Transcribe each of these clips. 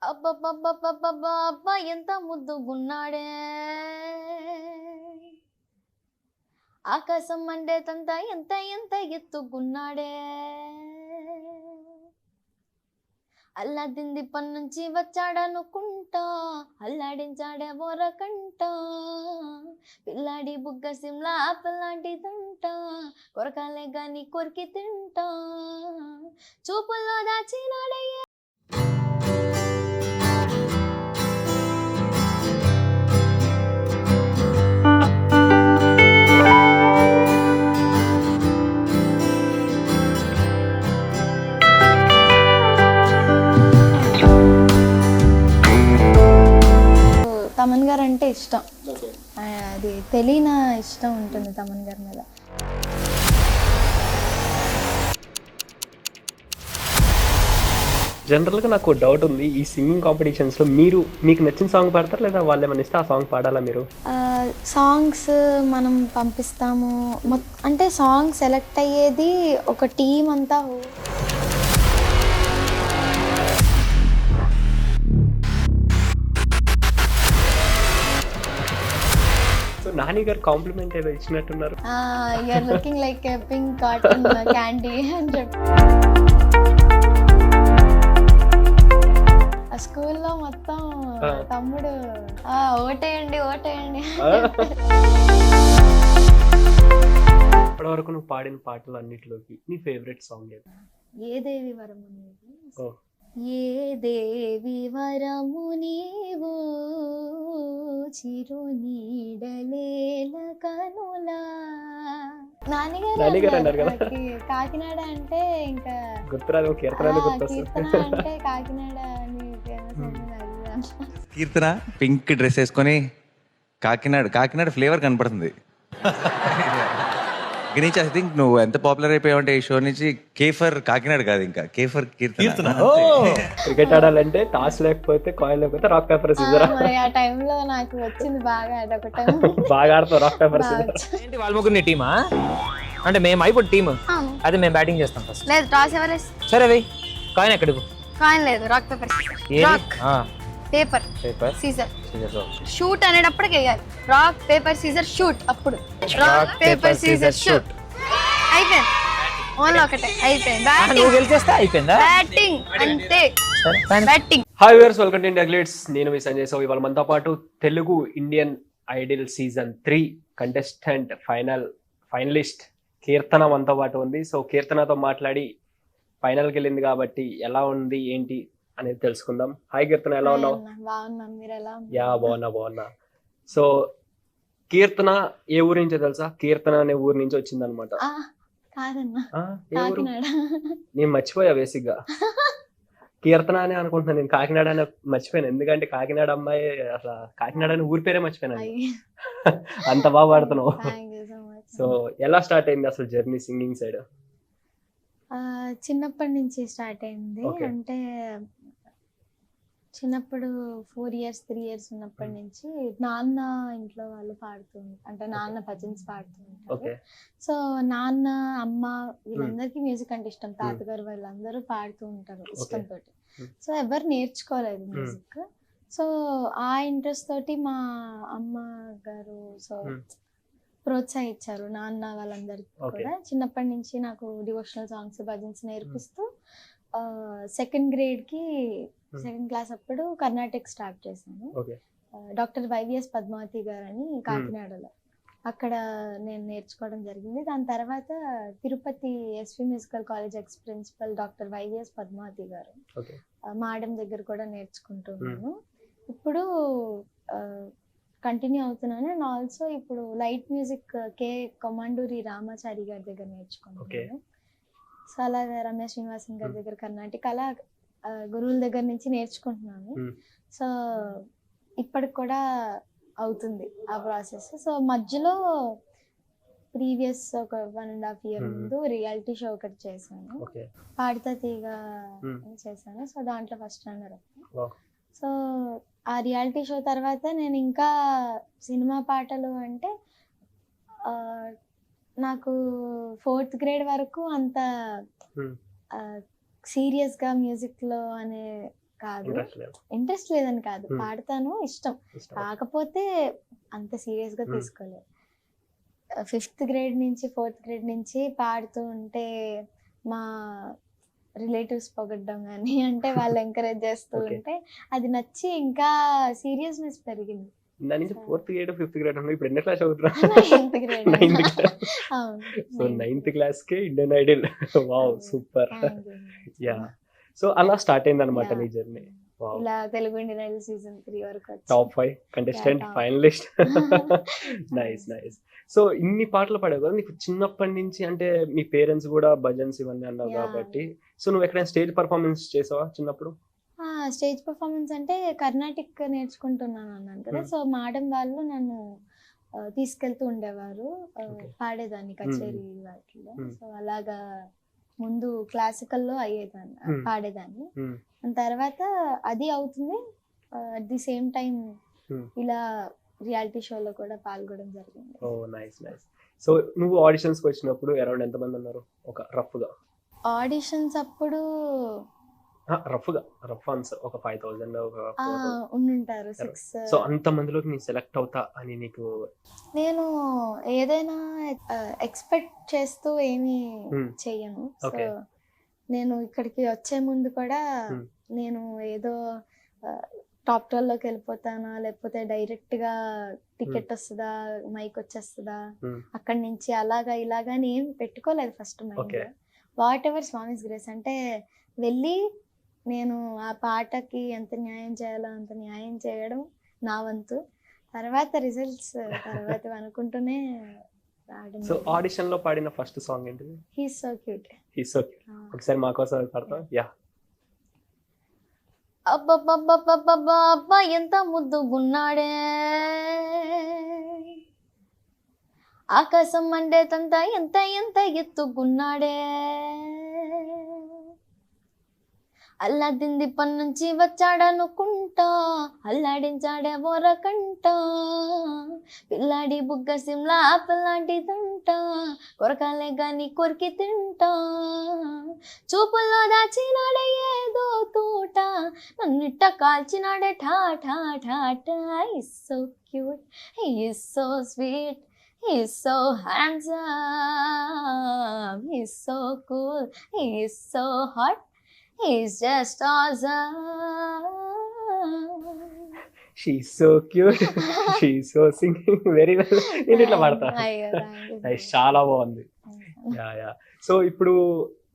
అబ్బబ్బబ్బబ్బబ్బబ్బా! అబ్బా ఎంత ముద్దుగున్నాడే! ఆకాశం మండేతంత ఎంత ఎత్తుగున్నాడే! అల్లాదిన్ దీపం నుంచి వచ్చాడనుకుంటా, అల్లాడించాడే బోరకంట. పిల్లాడి బుగ్గ సిమ్లా ఆపిల్ లాంటిదంట, కొరకాలే గాని కొరికి తింటా. చూపుల్లో దాచినాడే తమన్ గారు అంటే ఇష్టం. అది తెలియని ఇష్టం ఉంటుంది తమన్ గారి మీద. జనరల్గా నాకు డౌట్ ఉంది, ఈ సింగింగ్ కాంపిటీషన్స్లో మీకు నచ్చిన సాంగ్ పాడతారా లేదా వాళ్ళు ఏమైనా ఇస్తే ఆ సాంగ్ పాడాలా మీరు? సాంగ్స్ మనం పంపిస్తాము, అంటే సాంగ్ సెలెక్ట్ అయ్యేది ఒక టీం అంతా. నాని గారు కాంప్లిమెంట్ ఏదో ఇచ్చినట్టున్నారు. You're looking like a pink cotton candy అని చెప్పి. ఆ స్కూల్లో మొత్తం తమ్ముడు ఓటేయండి ఇప్పటి వరకు నువ్వు పాడిన పాటలు అన్నిటిలోకి నీ ఫేవరెట్ సాంగ్ ఏది? ఏ దేవి వరము నీవు, ఏ దేవి వరము నీవు, చిరు నీడలేల కనులా. నాన్నగారు అన్నారు కదా, కాకినాడ అంటే ఇంకా గుర్తురాదు, కీర్తన అంటే కాకినాడ అని ఫేమస్. కీర్తన పింక్ డ్రెస్ వేసుకొని కాకినాడ ఫ్లేవర్ కనపడుతుంది. గణేష్, ఐ థింక్ నువ్వు ఎంత పాపులర్ అయిపోయావంటే ఈ షో నుంచి కేఫర్ కాకినాడ కాదు, ఇంకా కేఫర్ కీర్తన. క్రికెట్ ఆడాలంటే టాస్ లేకపోతే కాయిన్ లేకపోతే రాక్ పేపర్ సిజర్. ఆ టైంలో నాకు వచ్చింది బాగా, అదొకటి బాగా ఆడతావు రాక్ పేపర్ సిజర్. ఏంటి వాళ్ళ ముగ్గురు టీమా? అంటే మేము అయిపోయి టీమ్, అదే మేము బ్యాటింగ్ చేస్తాం ఫస్ట్. లేదు, టాస్ ఎవరు? సరే వెయ్యి. కాయిన్ ఎక్కడికి? కాయిన్ లేదు, rock paper paper scissor shoot అనేటప్పటికి వేయాలి. రాక్ పేపర్ సీజర్ షూట్, అప్పుడు రాక్ పేపర్ సీజర్ షూట్ అయిపోయింది. ఓన్లీ ఒకటే అయిపోయింది. నువ్వు గెలిచేస్తే అయిపోయిందా? బ్యాటింగ్ అంటే batting. Hi viewers, welcome to India Glitz. నేను మీ సంజయ్. సో ఇవాళ మనతో పాటు Telugu Indian Idol season 3 contestant finalist Keerthana మనతో పాటు ఉంది. సో కీర్తనతో మాట్లాడి ఫైనల్కి వెళ్ళింది కాబట్టి ఎలా ఉంది ఏంటి అనేది తెలుసుకుందాం. హాయ్ కీర్తన, ఎలా ఉన్నావు? బాగున్నాను, మీరు ఎలా ఉన్నారు? యా బాగున్నా. సో కీర్తన ఏ ఊరు నుంచో తెలుసా? కీర్తన అనే ఊరు నుంచి వచ్చింది అనమాట. కాదన్నా, కాకినాడ. నేను మర్చిపోయా బేసిక్ గా. కీర్తన అని అనుకుంటున్నాను, నేను కాకినాడ అని మర్చిపోయాను. ఎందుకంటే కాకినాడ అమ్మాయి, అసలు కాకినాడ అని ఊరి పేరే మర్చిపోయాను. అంత బాగా పాడుతున్నావు. సో ఎలా స్టార్ట్ అయింది అసలు జర్నీ సింగింగ్ సైడ్? చిన్నప్పటి నుంచి స్టార్ట్ అయింది. అంటే చిన్నప్పుడు 4 years 3 years ఉన్నప్పటి నుంచి నాన్న ఇంట్లో వాళ్ళు అంటే నాన్న భజన్స్ పాడుతుంటారు. సో నాన్న అమ్మ వీళ్ళందరికీ మ్యూజిక్ అంటే ఇష్టం. తాతగారు వాళ్ళందరూ పాడుతూ ఉంటారు ఇష్టంతో. సో ఎవరు నేర్చుకోలేదు మ్యూజిక్. సో ఆ ఇంట్రెస్ట్ తోటి మా అమ్మ గారు ప్రోత్సహించారు, నాన్న వాళ్ళందరికీ కూడా. చిన్నప్పటి నుంచి నాకు డివోషనల్ సాంగ్స్ భజన్స్ నేర్పిస్తూ సెకండ్ క్లాస్ అప్పుడు కర్ణాటక స్టార్ట్ చేశాను. డాక్టర్ వైవిఎస్ పద్మావతి గారు అని కాకినాడలో, అక్కడ నేను నేర్చుకోవడం జరిగింది. దాని తర్వాత Tirupati SV musical college ex principal doctor YVS Padmavathi garu madam దగ్గర కూడా నేర్చుకుంటున్నాను. ఇప్పుడు కంటిన్యూ అవుతున్నాను. అండ్ ఆల్సో ఇప్పుడు లైట్ మ్యూజిక్ కే కొమండూరి రామాచారి గారి దగ్గర నేర్చుకున్నాను. సో అలాగే రమేష్ శ్రీనివాసన్ గారి దగ్గర కర్ణాటక అలా గురువుల దగ్గర నుంచి నేర్చుకుంటున్నాను. సో ఇప్పటికి కూడా అవుతుంది ఆ ప్రాసెస్. సో మధ్యలో ప్రీవియస్ ఒక 1.5 year ముందు రియాలిటీ షో ఒకటి చేశాను, పాడితా తీగ చేశాను. సో దాంట్లో ఫస్ట్ రన్నర్. సో ఆ రియాలిటీ షో తర్వాత నేను ఇంకా సినిమా పాటలు అంటే నాకు 4th grade వరకు అంత సీరియస్గా మ్యూజిక్లో అనే కాదు, ఇంట్రెస్ట్ లేదు. ఇంట్రెస్ట్ లేదని కాదు, Hmm. పాడతాను, ఇష్టం. ఇష్టం. కాకపోతే అంత సీరియస్ గా Hmm. తీసుకోలేదు. 5th grade నుంచి 4th grade నుంచి పాడుతూ ఉంటే మా రిలేటివ్స్ పొగడ్డం కానీ అంటే వాళ్ళు ఎంకరేజ్ చేస్తూ Okay. ఉంటే అది నచ్చి ఇంకా సీరియస్నెస్ పెరిగింది. దాని నుంచి 4th grade 5th grade అన్నా ఇప్పుడు ఎన్ని క్లాస్ చదువుతున్నా? 9th grade 9th class. అవును. So 9th class K Indian Idol. Wow, super. Thank you. Yeah, so అలా స్టార్ట్ అయింది అనమాట Yeah. నీ జర్నీ. వావ్, ఇలా తెలుగు ఇండియన్ ఐడల్ సీజన్ 3 వరకు వచ్చి top 5 contestant, Yeah, top. Finalist. Nice nice. So ఇన్ని పాటలు పాడావు కదా, నీకు చిన్నప్పటి నుంచి అంటే మీ పేరెంట్స్ కూడా భజన్స్ ఇవన్నీ అన్నావు Yeah. కాబట్టి, సో నువ్వు ఎక్కడైనా స్టేజ్ పర్ఫార్మెన్స్ చేసావా చిన్నప్పుడు? స్టేజ్ పర్ఫార్మెన్స్ అంటే కర్ణాటిక్ నేర్చుకుంటున్నాను అన్నాను కదా, Hmm. సో మేడం వాళ్ళు నన్ను తీసుకెళ్తూ ఉండేవారు, Okay. పాడేదాన్ని కచేరీ వాటిలో. Hmm. సో అలాగా ముందు క్లాసికల్లో అయ్యేదాన్ని, Hmm. పాడేదాన్ని. Hmm. దాని తర్వాత అది అవుతుంది, at the same time Hmm. ఇలా రియాలిటీ షోలో కూడా పాల్గొనడం జరిగింది. ఓ నైస్ నైస్. సో నువ్వు ఆడిషన్స్కి వచ్చినప్పుడు అరౌండ్ ఎంతమంది ఉన్నారు? ఒక రఫ్గా ఆడిషన్స్ అప్పుడు రఫ్ ఆన్సర్ ఒక 5,000 ఒక 4,000. ఉండుంటారు 6. సో అంత మందిలోకి నేను సెలెక్ట్ అవుతా అని నీకు? నేను ఏదైనా ఎక్స్పెక్ట్ చేస్తూ ఏమీ Hmm. చెయ్యను. So Okay. నేను ఇక్కడికి వచ్చే ముందు కూడా Hmm. నేను ఏదో టాప్ 12లోకి వెళ్ళిపోతానా, లేకపోతే డైరెక్ట్ గా టికెట్ వస్తుందా, మైక్ వచ్చేస్తుందా, Hmm. అక్కడి నుంచి అలాగా ఇలాగా అని ఏం పెట్టుకోలేదు first mind. Okay. What ever Swami's grace అంటే వెళ్ళి నేను ఆ పాటకి ఎంత న్యాయం చేయాలో అంత న్యాయం చేయడం నా వంతు. తర్వాత రిజల్ట్స్ తర్వాత అనుకుంటూనే రావడం. సో ఆడిషన్ లో పాడిన ఫస్ట్ సాంగ్ ఏంటిది? He's so cute. His okay. ఒకసారి మా కోసం పాడతావా? యా. అబ్బబ్బబ్బబ్బబ్బబ్బా అబ్బా ఎంత ముద్దుగున్నాడే, ఆకాశం మండేతంత ఎంత ఎంత ఎత్తుగున్నాడే, అల్లాదింది పన్నుంచి వచ్చాడనుకుంటా, అల్లాడించాడే బోరకంట, పిల్లాడి బుగ్గ సిమ్లా పిల్లాంటి తంట, కొరకాలే గాని కొరికి తింటా, చూపుల్లో దాచినాడే ఏదో తోట, నన్నిట్ట కాల్చినాడే ఠా ఠా ఠా ఠా. Is so cute, he is so sweet, he is so handsome, he is so cool, he is so hot, he is just awesome. She's so cute, she's so singing very well. నేను ఇట్లా పాడతా. అయ్యో, thank you. Nice, చాలా బాగుంది. Yeah yeah. So ఇప్పుడు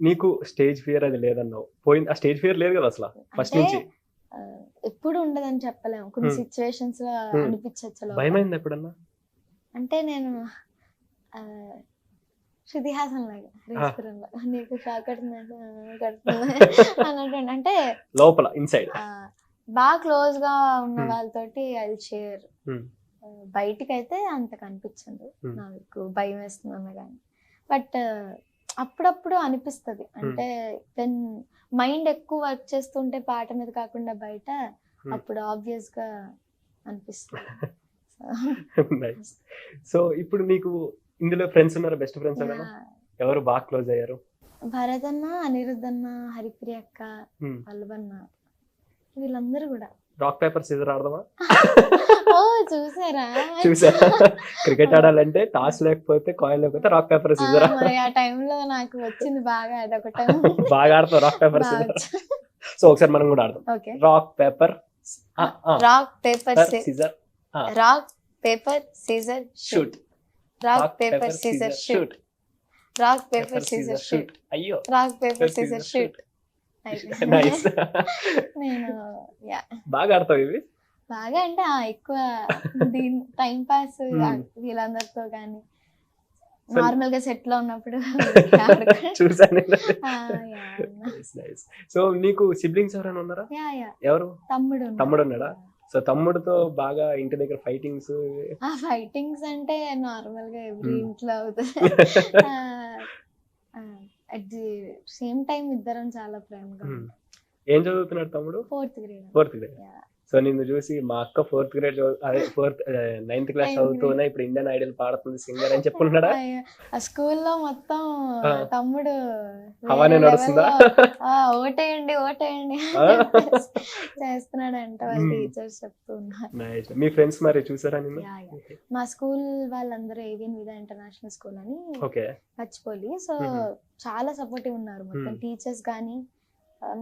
నీకు stage fear అది లేదన్నావు, పోయింది. ఆ స్టేజ్ ఫియర్ లేదు కదా అసలు ఫస్ట్ అంటే, నుంచి? ఎప్పుడు ఉండదని చెప్పలేము, కొన్ని Hmm. సిచ్యువేషన్స్ లో Hmm. అనిపించచ్చు లోపల. భయమైంది ఎప్పుడన్నా? అంటే నేను శృతి హాసన్ లాగా రేస్పురంలో నీకు షాక్ కడుతుంది అన్నట్టు, అంటే లోపల ఇన్సైడ్? బాగా క్లోజ్ గా ఉన్న Hmm. వాళ్ళతోటి ఐ షేర్. బయటికి అయితే అంత కనిపించదు, Hmm. నాకు భయం వేస్తుందన్న కానీ. బట్ అప్పుడప్పుడు అనిపిస్తుంది, అంటే వెన్ మైండ్ ఎక్కువ వర్క్ చేస్తుంటే పాట మీద కాకుండా బయట, Hmm. అప్పుడు ఆబ్వియస్ గా అనిపిస్తుంది. నైస్. సో ఇప్పుడు నీకు ఇందులో ఫ్రెండ్స్ ఉన్నారా? బెస్ట్ ఫ్రెండ్స్ అన్నా ఎవరు బాగా క్లోజ్ అయ్యారు? భరత్ అన్న, అనిరుద్ధ్ అన్న, హరిప్రియ అక్క, Hmm. పల్లవన్న, వీళ్ళందరూ కూడా. రాక్ పేపర్ సీజర్ ఆడదామా? ఓ చూసారా? చూసారా? క్రికెట్ ఆడాలంటే టాస్ లేకపోతే కాయిన్ లేకపోతే రాక్ పేపర్ సీజర్. మరి ఆ టైంలో నాకు వచ్చింది బాగా, అదొకటి బాగా ఆడతావు రాక్ పేపర్ సీజర్. సో ఒకసారి మనం కూడా ఆడదాం. Okay. Rock paper rock paper scissor rock paper scissor shoot. Rock paper scissor shoot. Rock paper scissor shoot. అయ్యో, rock paper scissor shoot. Nice. నేను బాగా ఆడతావు ఇవి? బాగా అంటే ఎక్కువ దీని టైం పాస్ Hmm. వీళ్ళందరితో కానీ, నార్మల్ గా సెట్ లో ఉన్నప్పుడు చూసాను. యా. సో నీకు సిబ్లింగ్స్ ఎవరైనా ఉన్నారా? యా ఎవరు? తమ్ముడు ఉన్నాడు. తమ్ముడు ఉన్నాడా? సో తమ్ముడితో బాగా ఇంటి దగ్గర ఫైటింగ్స్? ఆ ఫైటింగ్స్ అంటే నార్మల్ గా ఎవ్రీ Hmm. ఇంట్లో అవుతుంది. అట్ ది సేమ్ టైం ఇద్దరం చాలా ప్రేమగా ఉంటాం. ఏం చదువుతున్నాడు తమ్ముడు? 4th grade. 4th grade. So నిన్ను చూసి మా అక్క 4th గ్రేడ్ అదే 9th క్లాస్ చదువుతున్నా ఇప్పుడు ఇండియన్ ఐడల్ పాడుతుంది సింగర్ అని చెప్పుకున్నాడా? ఆ స్కూల్లో మొత్తం తమ్ముడు హవానే నడుస్తుందా? ఓటేయండి ఓటేయండి చేస్తున్నాడంట వాళ్ళ టీచర్స్ చెప్తున్నారు. మీ ఫ్రెండ్స్ మరి చూసారా నిన్ను? మా స్కూల్ వాళ్ళందరూ ఏవియన్ విదా ఇంటర్నేషనల్ స్కూల్ అని పచ్చిపోలి, సో చాలా సపోర్టివ్ ఉన్నారు మొత్తం టీచర్స్ కానీ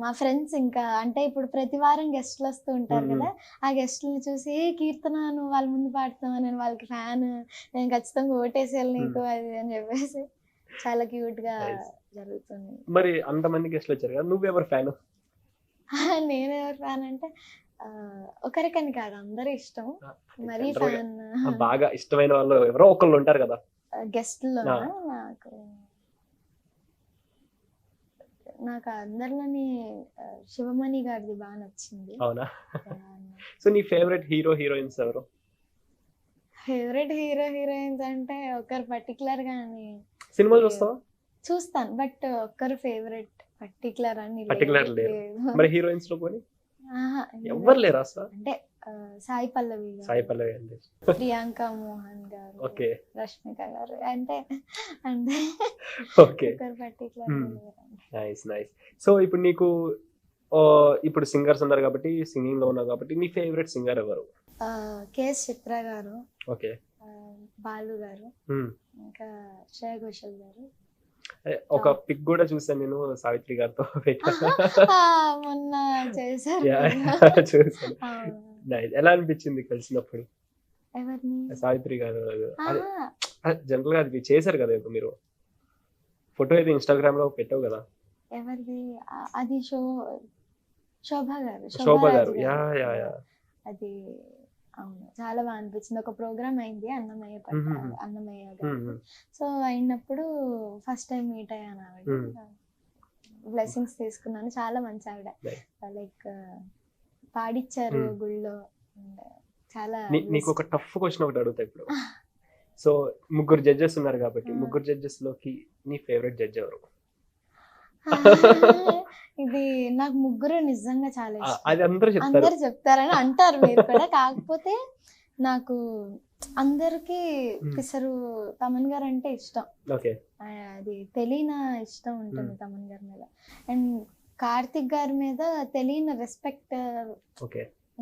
మా ఫ్రెండ్స్. ఇంకా అంటే ఇప్పుడు ప్రతి వారం గెస్ట్లు వస్తూ ఉంటారు కదా, ఆ గెస్ట్లని చూసి కీర్తన నువ్వు వాళ్ళ ముందు పాడుతావు, నేను వాళ్ళకి ఫ్యాన్, నేను ఖచ్చితంగా ఓటేసేయాలి నీకు అది అని చెప్పేసి చాలా క్యూట్ గా జరుగుతుంది. మరి అంతమంది గెస్ట్లు వచ్చారు కదా, నువ్వెవరు ఫ్యాన్? నేను ఎవరు ఫ్యాన్ అంటే ఒకరికని కాదు అందరూ ఇష్టం. మరీ ఫ్యాన్ బాగా ఇష్టమైన వాళ్ళు ఎవరో ఒకళ్ళు ఉంటారు కదా గెస్ట్లో. నాకు అందరిలోని శివమణి గారిది బాగా నచ్చింది. అవునా? సో నీ ఫేవరెట్ హీరో హీరోయిన్స్ ఎవరు? ఫేవరెట్ హీరో హీరోయిన్స్ అంటే ఒకరు పర్టికులర్ గాని సినిమాలు చూస్తావా? చూస్తాను, బట్ ఒక్కరు ఫేవరెట్ పర్టికులర్ అని పర్టికులర్ లేరు. మరి హీరోయిన్స్ లో పోనీ ఎవరు లేరు అసలు? అంటే సాయి పల్లవి అండి, ప్రియాంక మోహన్ గారు, ఓకే, రష్మిక గారు, అంటే అంటే okay, particular. Nice nice. So ఇప్పుడు నీకు ఇప్పుడు సింగర్స్ ఉన్నారు కాబట్టి, సింగింగ్ లో ఉన్నావు కాబట్టి, నీ ఫేవరెట్ సింగర్ ఎవరు? కేఎస్ చిత్ర గారు, ఓకే, బాలు గారు, ఇంకా శ్రేయా ఘోషల్ గారు. ఒక పిక్ కూడా చూసాను నేను సావిత్రి గారితో మొన్న చేశారు. చూసాను. ఎలా అనిపించింది కలిసినప్పుడు? ఎవరిని? సావిత్రి గారు. జనరల్ గా అది చేశారు కదా మీరు, ఫోటో అయితే ఇన్స్టాగ్రామ్ లో పెట్టావు కదా. ఎవరిది అది? శోభ గారు. శోభ గారు, అది అవును, చాలా బాగా అనిపించింది. ఒక ప్రోగ్రామ్ అయింది అన్నమయ్య గారు, సో అయినప్పుడు ఫస్ట్ టైం మీట్ అయ్యాను ఆవిడ, బ్లెస్సింగ్స్ తీసుకున్నాను. చాలా మంచి ఆవిడ, లైక్ పాడిచ్చారు గుళ్ళో. చాలా. నీకు ఒక టఫ్ క్వశ్చన్ ఒకటి అడుగుతా ఇప్పుడు. సో ముగ్గురు జడ్జెస్ ఉన్నారు కాబట్టి, ముగ్గురు జడ్జెస్ లోకి నీ ఫేవరెట్ జడ్జ్ ఎవరు? ఇది నాకు ముగ్గురు నిజంగా చాలా ఇష్టం. అది అందరూ చెప్తారని అంటారు మీరు కూడా, కాకపోతే నాకు అందరికి పిసరు తమన్ గారు అంటే ఇష్టం. అది తెలియని ఇష్టం ఉంటుంది తమన్ గారి మీద. అండ్ కార్తిక్ గారి మీద తెలియని రెస్పెక్ట్,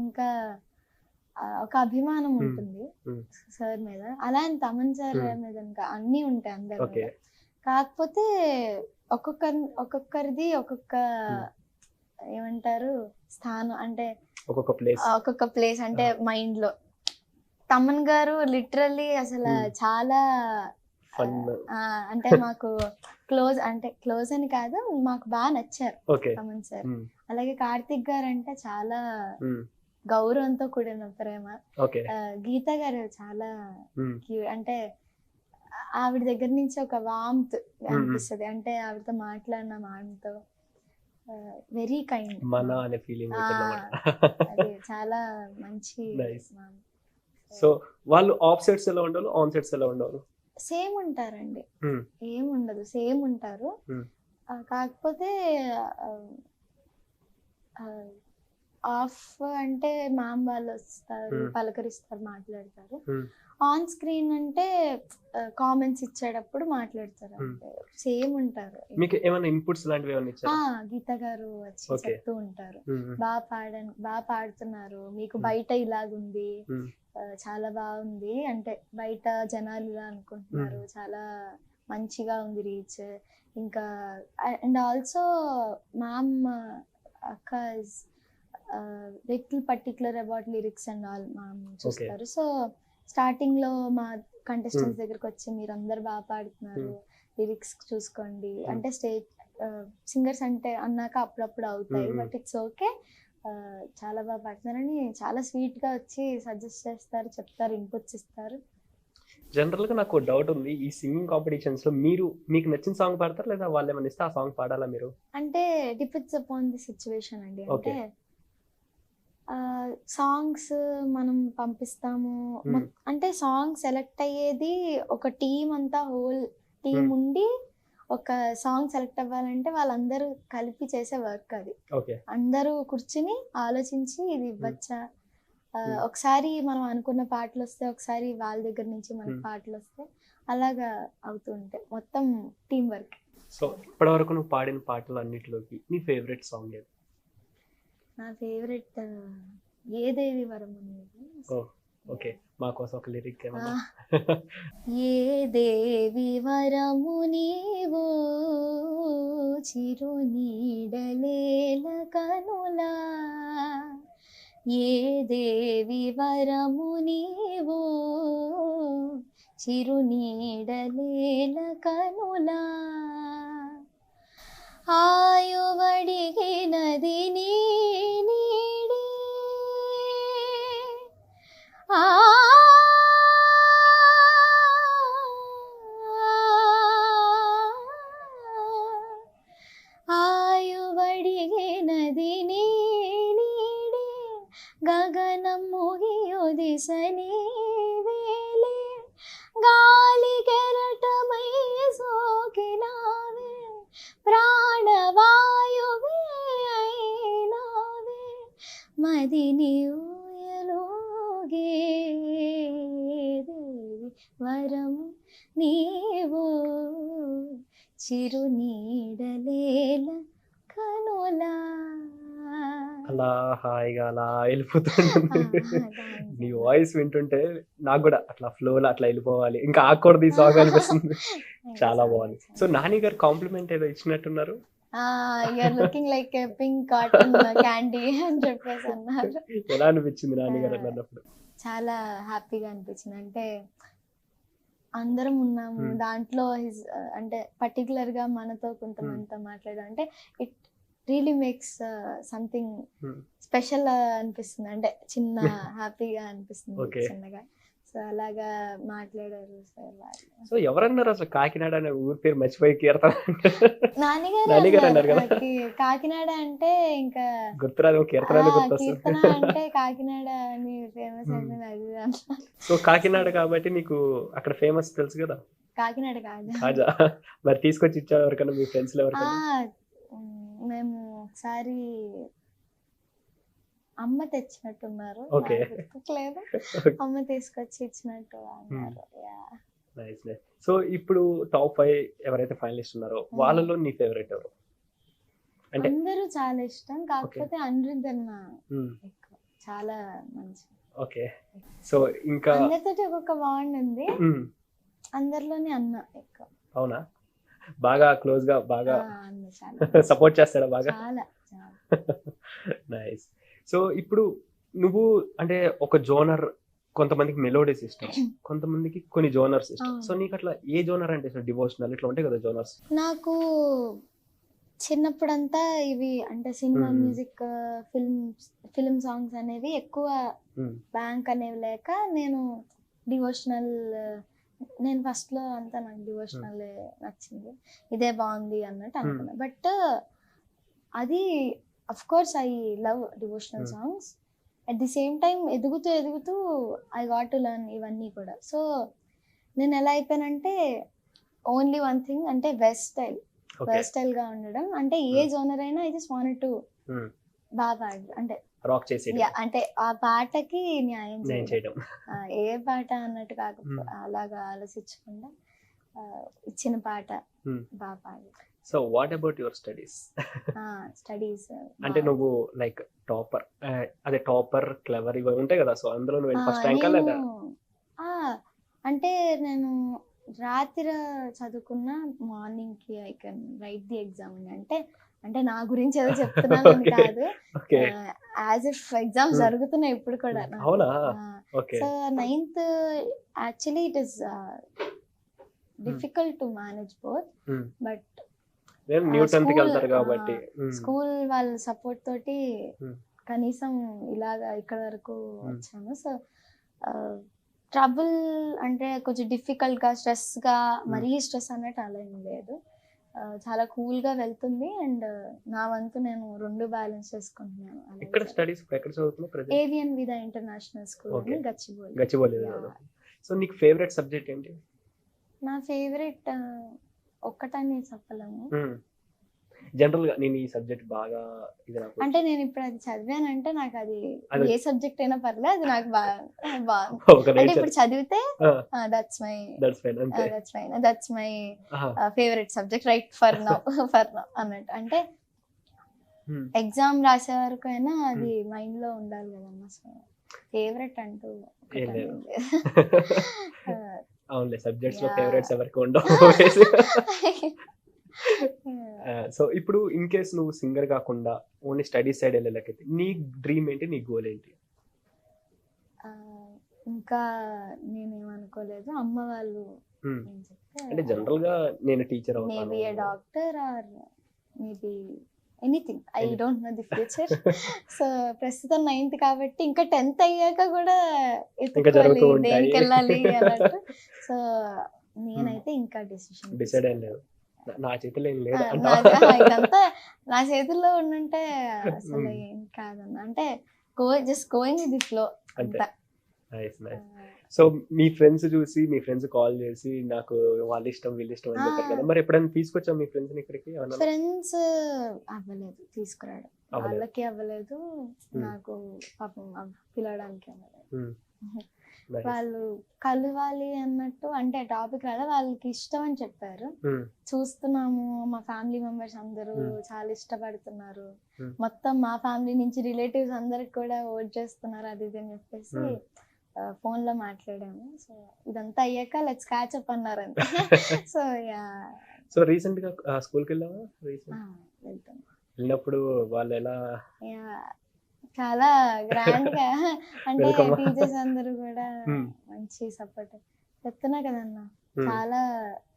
ఇంకా ఒక అభిమానం ఉంటుంది సార్ మీద. అలా తమన్ సార్ మీద ఇంకా అన్ని ఉంటాయి అందరి మీద. కాకపోతే ఒక్కొక్కరిది ఒక్కొక్క ఏమంటారు స్థానం, అంటే ఒక్కొక్క ప్లేస్ అంటే మైండ్ లో. తమన్ గారు లిటరల్లీ అసలు చాలా అంటే మాకు క్లోజ్ అని కాదు, మాకు బాగా నచ్చారు తమన్ సార్. అలాగే కార్తిక్ గారు అంటే చాలా గౌరవంతో కూడిన ప్రేమ. గీత గారు చాలా అంటే ఆవిడ దగ్గర నుంచి ఒక వామ్త్ అనిపిస్తుంది, అంటే ఆవిడతో మాట్లాడిన మాటతో వెరీ కైండ్, అది చాలా మంచి. సో వాళ్ళు ఆఫ్ సెట్స్ ఎలా ఉండాలి, ఆన్ సెట్స్ ఎలా ఉండాలి? సేమ్ ఉంటారండి, ఏం ఉండదు, సేమ్ ఉంటారు. కాకపోతే ఆఫ్ అంటే మామ్ వాళ్ళు వస్తారు, పలకరిస్తారు, మాట్లాడతారు. ఆన్ స్క్రీన్ అంటే కామెంట్స్ ఇచ్చేటప్పుడు మాట్లాడతారు, అంటే సేమ్ ఉంటారు. మీకు ఏమైనా ఇన్పుట్స్ లాంటివి ఏమైనా ఇచ్చారా? గీత గారు వచ్చి చెప్తూ ఉంటారు, బాగా పాడుతున్నారు, మీకు బయట ఇలాగుంది, చాలా బాగుంది, అంటే బయట జనాలు ఇలా అనుకుంటున్నారు, చాలా మంచిగా ఉంది రీచ్. ఇంకా అండ్ ఆల్సో మ్యామ్ అక్క little particular about lyrics and all ma'am చూస్తారు. సో స్టార్టింగ్ లో మా కంటెస్టెంట్స్ దగ్గరకు వచ్చి మీరు అందరు బాగా పాడుతున్నారు, లిరిక్స్ చూసుకోండి, అంటే స్టేజ్ సింగర్స్ అంటే అన్నాక అప్పుడప్పుడు అవుతాయి, బట్ ఇట్స్ ఓకే, చాలా బాగా పాడుతున్నారని చాలా స్వీట్ గా వచ్చి సజెస్ట్ చేస్తారు, చెప్తారు, ఇన్పుట్స్ ఇస్తారు. జనరల్ గా నాకు డౌట్ ఉంది, ఈ సింగింగ్ కాంపిటీషన్స్ లో మీకు నచ్చిన సాంగ్ పాడతారు లేదా వాళ్ళు ఏమైనా ఇస్తే ఆ సాంగ్ పాడాలా మీరు? అంటే డిపెండ్స్ అపాన్ ది సిచ్యువేషన్ అండి. అంటే సాంగ్స్ మనం పంపిస్తాము, అంటే సాంగ్ సెలెక్ట్ అయ్యేది ఒక టీం అంతా, హోల్ టీం ఉండి ఒక సాంగ్ సెలెక్ట్ అవ్వాలంటే వాళ్ళందరూ కలిపి చేసే వర్క్ అది. ఓకే. అందరూ కూర్చుని ఆలోచించి ఇది ఇవ్వచ్చా, ఒకసారి మనం అనుకున్న పాటలు వస్తే, ఒకసారి వాళ్ళ దగ్గర నుంచి మనకి పాటలు వస్తే, అలాగా అవుతూ ఉంటాయి. మొత్తం టీం వర్క్. సో ఇప్పటివరకు నువ్వు పాడిన పాటలు అన్నిటిలోకి నీ ఫేవరెట్ సాంగ్ ఏది? నా ఫేవరెట్ ఏ దేవి వరము నీవు. ఓకే, మా కోసం ఒక లిరిక్ ఏమన్నా? ఏ దేవి వరము నీవో చిరు నీడలేల కనులా, ఏ దేవి వరము నీవో చిరు నీడలేల కనులా, ఆయువడిగినది నీ నీడే, ఆయువడిగినది నీ నీడే, గగనము దిశని వేలే, గాలి కెరటమై సోకినావే, ప్రాణవాయువే అయినావే, మదిని ఊయలోగే దేవి వరము నీవో చిరు నీడలేల కనులా. అలా హాయిగా అలా వెళ్ళిపోతుంది. నీ వాయిస్ వింటుంటే నాకు కూడా అట్లా ఫ్లోలో అట్లా వెళ్ళిపోవాలి, ఇంకా ఆకూడదు ఈ సాంగ్ అనిపిస్తుంది. చాలా బాగుంది. సో నాని గారు కాంప్లిమెంట్ ఏదో ఇచ్చినట్టున్నారు. You're looking like a pink cotton candy అని చెప్పేసి అన్నారు. ఎలా అనిపించింది నాని గారు అన్నప్పుడు? చాలా హ్యాపీగా అనిపించింది. అంటే అందరం ఉన్నాము దాంట్లో, అంటే పర్టికులర్ గా మనతో కొంతమందితో మాట్లాడడం అంటే it really makes something special అనిపిస్తుంది. అంటే చిన్న హ్యాపీగా అనిపిస్తుంది చిన్నగా. సో అలాగా మాట్లాడారు సార్. సో ఎవరన్నారు అసలు కాకినాడ అనే ఊరి పేరు మర్చిపోయి కీర్తన నాన్నగారు అన్నారు కదా, కాకినాడ అంటే ఇంకా గుర్తురాదు, కీర్తన కీర్తన అంటే కాకినాడ అని ఫేమస్ అయిపోయింది అది అట్లా. సో కాకినాడ కాబట్టి నీకు అక్కడ ఫేమస్ తెలుసు కదా. కాకినాడ కాదు కాజా మరి తీసుకొచ్చి ఇచ్చారు ఎవరికైనా, మీ ఫ్రెండ్స్ ఎవరికైనా? మేము ఒకసారి అమ్మ తెచ్చినట్టున్నారు, గుర్తులేదు, అమ్మ తీసుకొచ్చి ఇచ్చినట్టు అన్నారు. సో ఇప్పుడు టాప్ 5 ఎవరైతే ఫైనలిస్ట్ ఉన్నారో వాళ్ళలో నీ ఫేవరెట్ ఎవరు? అంటే అందరూ చాలా ఇష్టం, కాకపోతే అనిరుద్ధ్ అన్న ఎక్కువ, చాలా మంచి. ఓకే. సో ఇంకా అందరితో ఒక్కొక్క బాండ్ ఉంది, అందరిలోనే అన్న ఎక్కువ. అవునా? బాగా క్లోజ్ గా బాగా సపోర్ట్ చేస్తాడా బాగా? చాలా. నైస్. సో ఇప్పుడు నువ్వు అంటే ఒక జోనర్, కొంతమందికి మెలోడీస్ ఇష్టం, కొంతమందికి కొన్ని జోనర్స్ ఇష్టం. సో నీకు అట్లా ఏ జోనర్ అంటే ఇష్టం? డివోషనల్ ఇట్లా ఉంటాయి కదా జోనర్స్. నాకు చిన్నప్పుడంతా ఇవి అంటే సినిమా మ్యూజిక్, ఫిల్మ్ సాంగ్స్ అనేవి ఎక్కువ, బ్యాంక్ అనేవి లేక నేను డివోషనల్, నేను ఫస్ట్ లో అంతా నాకు డివోషనల్ నచ్చింది, ఇదే బాగుంది అన్నట్టు అనుకున్నా. బట్ అది of course I love devotional songs. At the same time ఎదుగుతూ ఐ గాట్ టు లర్న్ ఇవన్నీ కూడా. సో నేను ఎలా అయిపోయానంటే ఓన్లీ వన్ థింగ్, అంటే వెస్టైల్ గా ఉండడం. అంటే ఏ జోనర్ అయినా ఐ జస్ట్ వాంటెడ్ టు బాగా అంటే రాక్ చేసి, అంటే ఆ పాటకి న్యాయం చేయడం, ఏ పాట అన్నట్టు కాకపోతే అలాగా ఆలోచించకుండా ఇచ్చిన పాట బాగా పాడి. So what about your studies? Studies అంటే నువ్వు లైక్ టాపర్, అదే టాపర్, క్లెవర్ ఇవి ఉంటాయి కదా, సో అందులో నువ్వు ఫస్ట్ ర్యాంక్ లేదా? అంటే నేను రాత్రి చదువుకున్న, మార్నింగ్ కి I can write the exam. అంటే నా గురించి ఏదో చెప్తున్నాను కాదు, యాజ్ ఇఫ్ ఎగ్జామ్స్ జరుగుతున్నాయి ఇప్పుడు కూడా. So 9th actually it is difficult to manage both, but school వాళ్ళ సపోర్ట్ తోటి కనీసం ఇలాగా ఇక్కడ వరకు వచ్చాను. సో ట్రబుల్ అంటే కొంచెం డిఫికల్ట్ గా, స్ట్రెస్ గా, మరీ స్ట్రెస్ అన్నట్టు అలా ఏం లేదు, చాలా కూల్ గా వెళ్తుంది. అండ్ నా వంతు నేను 2 బ్యాలెన్స్ చేసుకుంటున్నాను. ఏవియన్ విదా ఇంటర్నేషనల్ స్కూల్ అని గచ్చిబౌలి. సో నీకు ఫేవరెట్ సబ్జెక్ట్ ఏంటి? నా ఫేవరెట్ ఒక్కటని చెప్పలేము. జనరల్ గా నేను ఈ సబ్జెక్ట్ బాగా ఇది నాకు అంటే నేను ఇప్పుడు అది చదివానంటే నాకు అది అది- ఏ సబ్జెక్ట్ అయినా పర్లేదు, అది నాకు బాగా ఒక అంటే నేచర్ ఇప్పుడు చదివితే దట్స్ మై దట్స్ ఫైన్ అంతే. దట్స్ మై ఆహా. Favourite subject right for now అన్నట్టు. అంటే Hmm. ఎగ్జామ్ రాసే వరకు అయినా అది మైండ్ లో ఉండాలి కదమ్మా. సో ఫేవరెట్ అంటూ ఏం ఒకటని లేదు. లేదు. అవునులే, సబ్జెక్ట్స్ లో Yeah. ఫేవరెట్స్ ఎవరికి ఉండవు. సో ఇప్పుడు ఇన్ కేస్ నువ్వు సింగర్ కాకుండా ఓన్లీ స్టడీస్ సైడ్ వెళ్ళలేకైతే నీ డ్రీమ్ ఏంటి, నీ గోల్ ఏంటి? ఇంకా నేనేమనుకోలేదు. అమ్మ వాళ్ళు Hmm. ఏం చెప్తే అంటే జనరల్ గా నేను టీచర్ మేబీ ఏ అవుతాను. Doctor or maybe anything, I Anything. Don't know the future. So ప్రస్తుతం 9th కాబట్టి ఇంకా 10th అయ్యాక కూడా ఎత్తుకోవాలి జరుగుతూ ఉంటాయి. దేనికి వెళ్ళాలి అన్నట్టు. సో నేనైతే ఇంకా డెసిషన్ డిసైడ్ ఏం లేదు, నా చేతిలో ఏం లేదు ఇదంతా నా చేతుల్లో ఉండుంటే అసలు Hmm. ఏం కాదన్న. అంటే just going with the flow అంతే. అంతా. Nice nice. సో మీ ఫ్రెండ్స్ చూసి మీ ఫ్రెండ్స్ కాల్ చేసి నాకు వాళ్ళ ఇష్టం వీళ్ళ ఇష్టం అని చెప్పారు కదా, మరి ఎప్పుడైనా తీసుకొచ్చా మీ ఫ్రెండ్స్ ఇక్కడికి? ఏమన్నా ఫ్రెండ్స్ అవ్వలేదు తీసుకురావడం, అవ్వలేదు. వాళ్ళకి అవ్వలేదు, నాకు పాపం పిలవడానికి అవ్వలేదు. Hmm. Nice. వాళ్ళు కలవాలి అన్నట్టు అంటే టాపిక్ రాలే, వాళ్ళకి ఇష్టం అని చెప్పారు. Hmm. చూస్తున్నాము మా ఫ్యామిలీ మెంబర్స్ అందరూ Hmm. చాలా ఇష్టపడుతున్నారు, Hmm. మొత్తం మా ఫ్యామిలీ నుంచి రిలేటివ్స్ అందరికి కూడా ఓట్ చేస్తున్నారు అది ఇది అని చెప్పేసి Hmm. ఫోన్ లో మాట్లాడాము. సో ఇదంతా అయ్యాక లెట్స్ క్యాచ్ అప్ అన్నారు అంతే. సో సో రీసెంట్ గా స్కూల్కి వెళ్ళావా? రీసెంట్ వెళ్తాం. వెళ్ళినప్పుడు వాళ్ళు ఎలా? చాలా గ్రాండ్ గా అంటే Welcome. టీచర్స్ అందరూ కూడా Hmm. మంచి సపోర్ట్ చెప్తున్నా కదన్న. Hmm. చాలా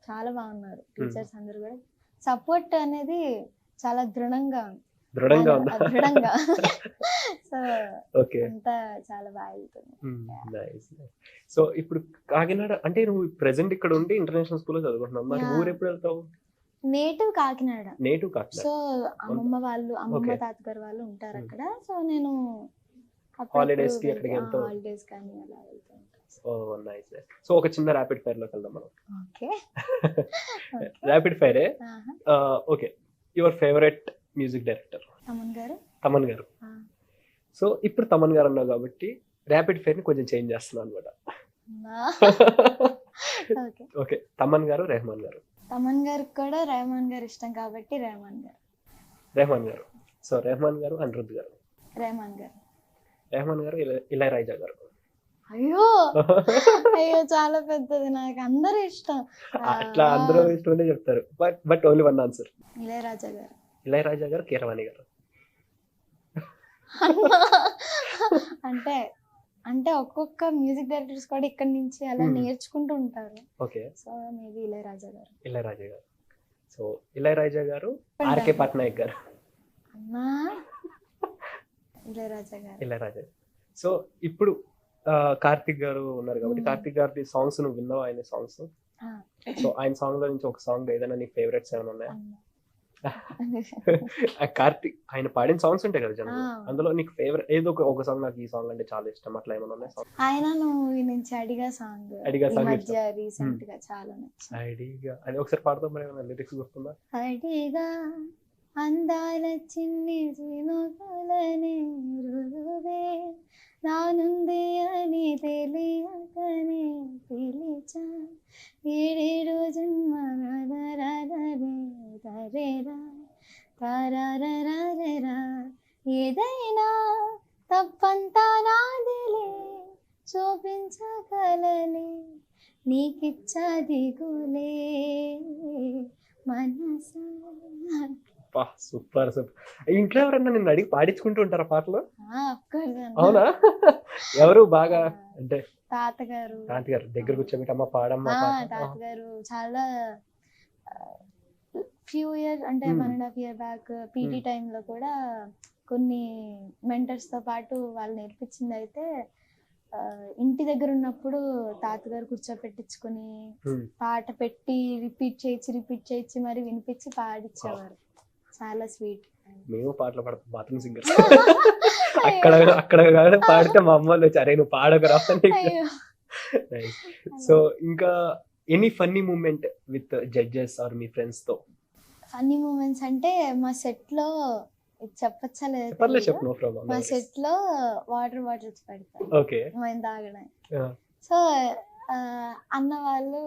చాలా బాగున్నారు టీచర్స్ అందరూ కూడా. సపోర్ట్ అనేది చాలా దృఢంగా ఉంది. దృఢంగా ఉందా? దృఢంగా. So okay. అంతా చాలా బాగా వెళ్తుంది. నైస్. సో ఇప్పుడు కాకినాడ అంటే నువ్వు ప్రెసెంట్ ఇక్కడ ఉండి ఇంటర్నేషనల్ స్కూల్లో చదువుకుంటున్నావు, మరి Yeah. ఊరు ఎప్పుడు వెళ్తావు? Native Kakinada. Native Kakinada. So అమ్మమ్మ వాళ్ళు అమ్మమ్మ Okay. తాతగారు వాళ్ళు ఉంటారు Hmm. అక్కడ. సో నేను Holidays కి అక్కడికి వెళ్తావు? హాలిడేస్ కానీ అలా వెళ్తూ ఉంటాను. ఓ నైస్. సో ఒక చిన్న ర్యాపిడ్ ఫైర్ లోకి వెళ్దాం మనం. ఓకే. ర్యాపిడ్ ఫైరే. Okay, your favourite music director? Thaman గారు. తమన్ గారు. ఆ. సో ఇప్పుడు తమన్ గారు అన్నావు కాబట్టి ర్యాపిడ్ ఫైర్ ని కొంచెం చేంజ్ చేస్తున్నాను అనమాట. ఓకే. ఓకే, తమన్ గారు, రెహమాన్ గారు? తమన్ గారికి కూడా రెహమాన్ గారు ఇష్టం కాబట్టి రెహమాన్ గారు. రెహమాన్ గారు. సో రెహమాన్ గారు, అనిరుద్ధ్ గారు? రెహమాన్ గారు. రెహమాన్ గారు, ఇళయరాజా గారు? అయ్యో అయ్యో చాలా పెద్దది, నాకు అందరూ ఇష్టం. అట్లా అందరూ ఇష్టం చెప్తారు, but only one answer. Ilaiyaraaja గారు. ఇళయరాజా గారు, కీరవాణి గారు? అంటే అంటే ఒక్కొక్క మ్యూజిక్ డైరెక్టర్స్ కూడా ఇక్కడ నుంచి అలా Hmm. నేర్చుకుంటూ ఉంటారు. ఓకే, సో మేబీ ఇళయరాజా గారు. ఇళయరాజా గారు. సో ఇళయరాజా గారు, ఆర్కే పట్నాయక్ గారు? అన్నా ఇళయరాజా గారు. ఇళయరాజా. సో ఇప్పుడు కార్తిక్ గారు ఉన్నారు కాబట్టి Hmm. కార్తిక్ గారి సాంగ్స్ నువ్వు విన్నావు, ఆయన సాంగ్స్? ఆ. సో ఆయన సాంగ్ లో నుంచి ఒక సాంగ్ ఏదైనా నీ ఫేవరెట్స్ ఏమైనా ఉన్నాయా? అన్నా. ఆ కార్తిక్ ఆయన పాడిన సాంగ్స్ ఉంటాయి కదా జనరల్, ఆ. అందులో నీకు ఫేవరెట్ ఏదో ఒక సాంగ్, నాకు ఈ సాంగ్ అంటే చాలా ఇష్టం అట్లా ఏమైనా ఉన్నాయి సాంగ్? ఆయన నువ్వు నుంచి అడిగా సాంగ్ అడిగా ఈ song మధ్య రీసెంట్ గా చాలా నచ్చింది. ఐడిగా అది ఒకసారి పాడతాం, మరి ఏమైనా లిరిక్స్ గుర్తుందా? అడిగా అందాల చిన్ని చినుకులనే రురువే నానుంది అని తెలియకనే పిలిచా ఏడేడు జన్మలే తరేరా తారారరా ఏదైనా తప్పంతా నాదిలే చూపించగలలే నీకిచ్చది గులే మనసా. Super super. ఇంట్లో ఎవరన్నా నిన్ను అడిగి పాడించుకుంటూ ఉంటారా పాటలు? అవునా? ఎవరు బాగా అంటే? తాతగారు. తాతగారు దగ్గర కూర్చోబెట్టి అమ్మ పాడమ్మ పాట. తాతగారు చాలా ఫ్యూ ఇయర్ అంటే 1.5 year బ్యాక్ పీటీ టైంలో కూడా కొన్ని మెంటర్స్ తో పాటు వాళ్ళు నేర్పించింది అయితే ఇంటి దగ్గర ఉన్నప్పుడు తాతగారు కూర్చోపెట్టించుకుని పాట పెట్టి రిపీట్ చేయించి మరి వినిపించి పాడించేవారు. చాలా స్వీట్. మేము పాటలు పాడతాం, బాత్రూమ్ సింగర్. అక్కడ కాదు పాడితే మా అమ్మ వచ్చి అరే నువ్వు పాడకరా. సో ఇంకా any funny moment with judges or మీ ఫ్రెండ్స్ తో? ఫన్నీ మూమెంట్స్ అంటే మా సెట్ లో ఇది చెప్పచ్చా లేదా పర్లేదు తెలీదు. చెప్పు, నో ప్రాబ్లం. మా సెట్ లో వాటర్ బాటిల్స్ పెడతారు ఓకే. మేము తాగడానికి. సో అన్న వాళ్ళు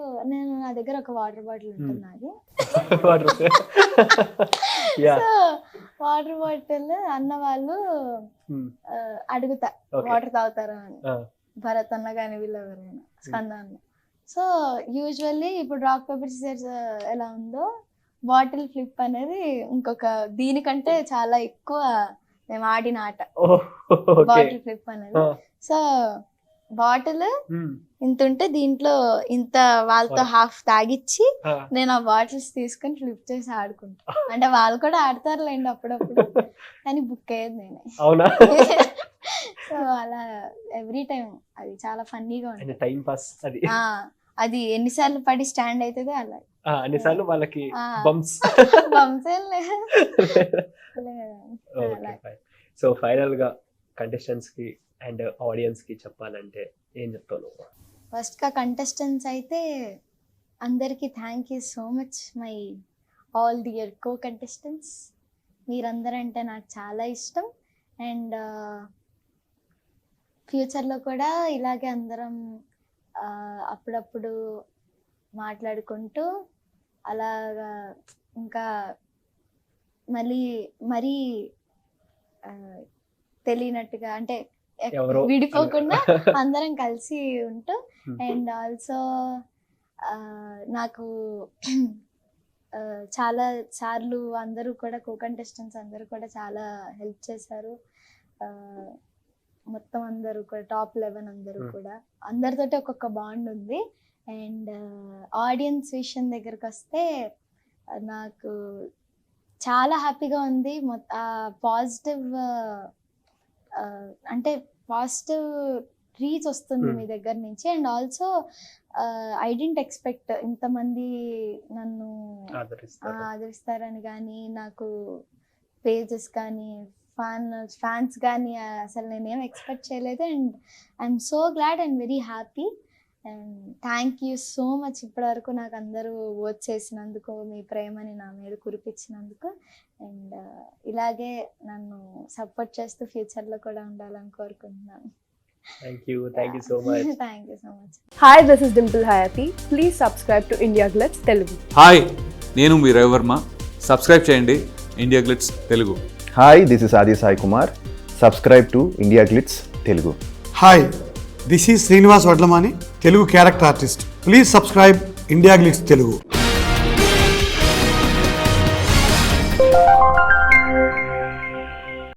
నా దగ్గర ఒక వాటర్ బాటిల్ ఉంటుంది అది. సో వాటర్ బాటిల్ అన్న వాళ్ళు అడుగుతా వాటర్ తాగుతారా అని, భరత్ అన్న కానీ వీళ్ళెవరైనా, స్కంద అన్న. సో యూజువల్లీ ఇప్పుడు రాక్ పేపర్ సిజర్స్ ఎలా ఉందో బాటిల్ ఫ్లిప్ అనేది ఇంకొక దీనికంటే చాలా ఎక్కువ మేము ఆడిన ఆట బాటిల్ ఫ్లిప్ అనేది. సో బాటిల్ ఇంత ఉంటే దీంట్లో ఇంత వాళ్ళతో హాఫ్ తాగిచ్చి నేను ఆ బాటిల్స్ తీసుకొని ఫ్లిప్ చేసి ఆడుకుంటా. అంటే వాళ్ళు కూడా ఆడతారులేండి అప్పుడప్పుడు, కానీ బుక్ అయ్యేది నేనే. అవునా? సో అలా ఎవ్రీ టైం అది చాలా ఫన్నీగా ఉంటుంది. టైం పాస్ అది. అది ఎన్నిసార్లు పడి స్టాండ్ అవుతుందో అలా అన్నిసార్లు వాళ్ళకి బంప్స్. సో ఫైనల్ గా కంటెస్టెంట్స్ కి అండ్ ఆడియన్స్ కి చెప్పాలంటే ఏం చెప్తాను? ఫస్ట్ గా కంటెస్టెంట్స్ అయితే అందరికి thank you so much, my all dear co contestants. మీరందరంటే నాకు చాలా ఇష్టం. అండ్ ఫ్యూచర్లో కూడా ఇలాగే అందరం అప్పుడప్పుడు మాట్లాడుకుంటూ అలాగా ఇంకా మరీ తెలియనట్టుగా అంటే విడిపోకుండా అందరం కలిసి ఉంటూ. అండ్ ఆల్సో నాకు చాలా సార్లు అందరూ కూడా కో కంటెస్టెంట్స్ అందరూ కూడా చాలా హెల్ప్ చేశారు. మొత్తం అందరూ కూడా టాప్ 11 అందరూ కూడా అందరితోటి ఒక్కొక్క బాండ్ ఉంది. అండ్ ఆడియన్స్ విషయం దగ్గరకు వస్తే నాకు చాలా హ్యాపీగా ఉంది. పాజిటివ్ అంటే పాజిటివ్ రీచ్ వస్తుంది మీ దగ్గర నుంచి. And also I didn't expect ఇంతమంది నన్ను ఆదరిస్తారని కానీ, నాకు పేజెస్ కానీ ఫ్యాన్స్ కానీ అసలు నేనేం ఎక్స్పెక్ట్ చేయలేదు. And I'm so glad and very happy. And thank you so much ఇప్పటివరకు నాకు అందరూ ఓట్ చేసినందుకు, మీ ప్రేమని నా మీద కురిపించినందుకు. అండ్ ఇలాగే నన్ను సపోర్ట్ చేస్తూ ఫ్యూచర్లో కూడా ఉండాలని కోరుకుంటున్నాను. Thank you so much. Thank you so much. Hi, this is Dimple Hayati. Please subscribe to India Glitz Telugu. Hi, నేను మీ రవివర్మ. సబ్స్క్రైబ్ చేయండి India Glitz Telugu. Hi, this is Aadi Sai Kumar. Subscribe to India Glitz Telugu. Hi, this is Srinivas Vadlamani, Telugu character artist. Please subscribe India Glitz Telugu.